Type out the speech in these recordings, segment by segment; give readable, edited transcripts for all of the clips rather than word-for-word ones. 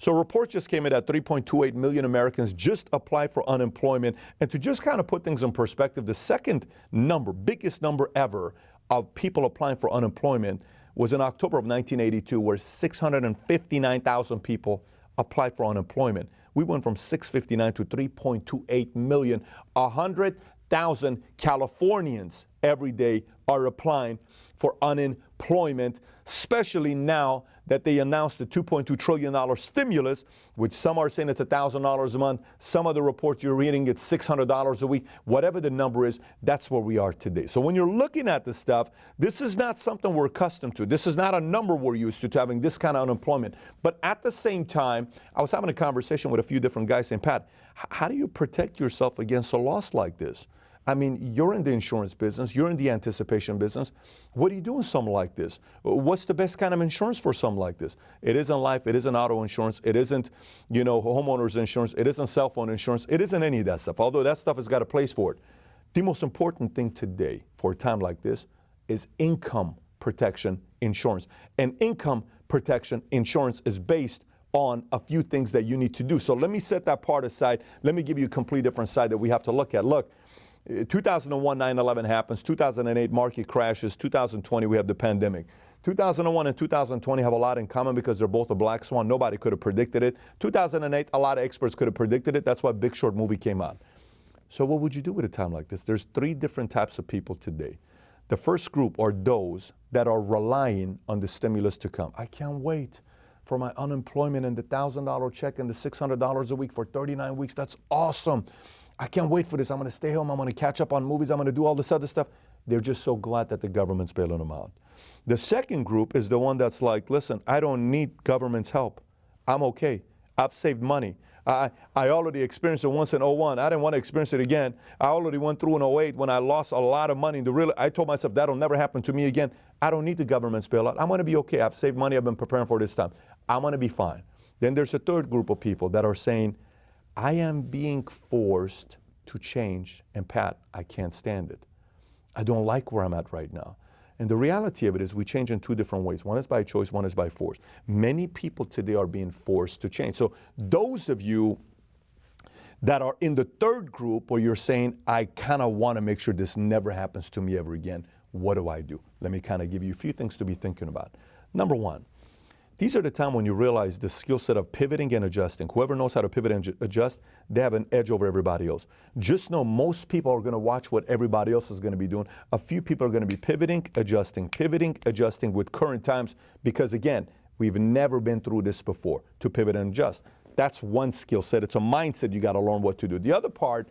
So reports just came in that 3.28 million Americans just applied for unemployment. And to just kind of put things in perspective, the second number, biggest number ever of people applying for unemployment was in October of 1982, where 659,000 people applied for unemployment. We went from 659 to 3.28 million. 100,000 Californians every day are applying for unemployment, especially now that they announced the $2.2 trillion stimulus, which some are saying it's $1,000 a month. Some of the reports you're reading, it's $600 a week. Whatever the number is, that's where we are today. So when you're looking at this stuff, this is not something we're accustomed to. This is not a number we're used to having this kind of unemployment. But at the same time, I was having a conversation with a few different guys saying, Pat, how do you protect yourself against a loss like this? I mean, you're in the insurance business. You're in the anticipation business. What do you do in something like this? What's the best kind of insurance for something like this? It isn't life. It isn't auto insurance. It isn't, homeowners insurance. It isn't cell phone insurance. It isn't any of that stuff, although that stuff has got a place for it. The most important thing today for a time like this is income protection insurance. And income protection insurance is based on a few things that you need to do. So let me set that part aside. Let me give you a complete different side that we have to look at. Look, 2001, 9/11 happens. 2008, market crashes. 2020, we have the pandemic. 2001 and 2020 have a lot in common because they're both a black swan. Nobody could have predicted it. 2008, a lot of experts could have predicted it. That's why Big Short movie came out. So what would you do with a time like this? There's three different types of people today. The first group are those that are relying on the stimulus to come. I can't wait for my unemployment and the $1,000 check and the $600 a week for 39 weeks. That's awesome. I can't wait for this. I'm going to stay home. I'm going to catch up on movies. I'm going to do all this other stuff. They're just so glad that the government's bailing them out. The second group is the one that's like, listen, I don't need government's help. I'm okay. I've saved money. I already experienced it once in 01. I didn't want to experience it again. I already went through in 08 when I lost a lot of money. I told myself that'll never happen to me again. I don't need the government's bailout. I'm going to be okay. I've saved money. I've been preparing for this time. I'm going to be fine. Then there's a third group of people that are saying, I am being forced to change, and Pat, I can't stand it. I don't like where I'm at right now. And the reality of it is we change in two different ways. One is by choice, one is by force. Many people today are being forced to change. So those of you that are in the third group where you're saying, I kind of want to make sure this never happens to me ever again, what do I do? Let me kind of give you a few things to be thinking about. Number one, these are the time when you realize the skill set of pivoting and adjusting. Whoever knows how to pivot and adjust, they have an edge over everybody else. Just know most people are going to watch what everybody else is going to be doing. A few people are going to be pivoting, adjusting with current times because, again, we've never been through this before to pivot and adjust. That's one skill set. It's a mindset you got to learn what to do. The other part,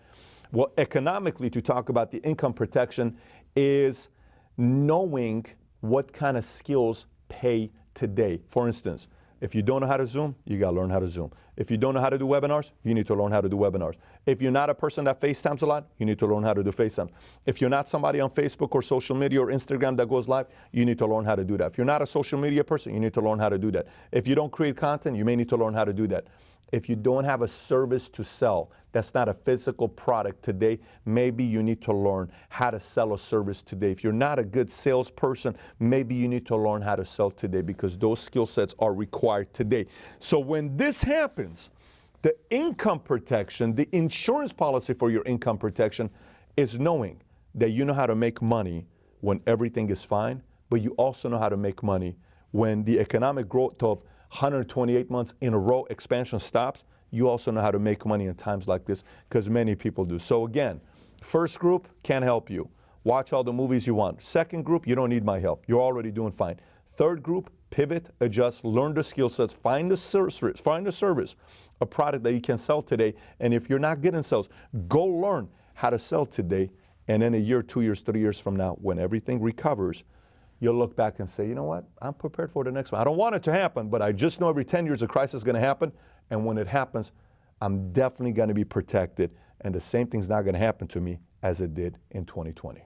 well, economically, to talk about the income protection is knowing what kind of skills pay today. For instance, if you don't know how to Zoom, you got to learn how to Zoom. If you don't know how to do webinars, you need to learn how to do webinars. If you're not a person that FaceTimes a lot, you need to learn how to do FaceTime. If you're not somebody on Facebook or social media or Instagram that goes live, you need to learn how to do that. If you're not a social media person, you need to learn how to do that. If you don't create content, you may need to learn how to do that. If you don't have a service to sell, that's not a physical product today, maybe you need to learn how to sell a service today. If you're not a good salesperson, maybe you need to learn how to sell today because those skill sets are required today. So when this happens, the income protection, the insurance policy for your income protection is knowing that you know how to make money when everything is fine, but you also know how to make money when the economic growth of 128 months in a row expansion stops. You also know how to make money in times like this because many people do. So again, first group, can't help you. Watch all the movies you want. Second group, you don't need my help. You're already doing fine. Third group, pivot, adjust, learn the skill sets, find a service, a product that you can sell today. And if you're not good in sales, go learn how to sell today. And in a year, 2 years, 3 years from now, when everything recovers, you'll look back and say, you know what, I'm prepared for the next one. I don't want it to happen, but I just know every 10 years a crisis is going to happen. And when it happens, I'm definitely going to be protected. And the same thing's not going to happen to me as it did in 2020.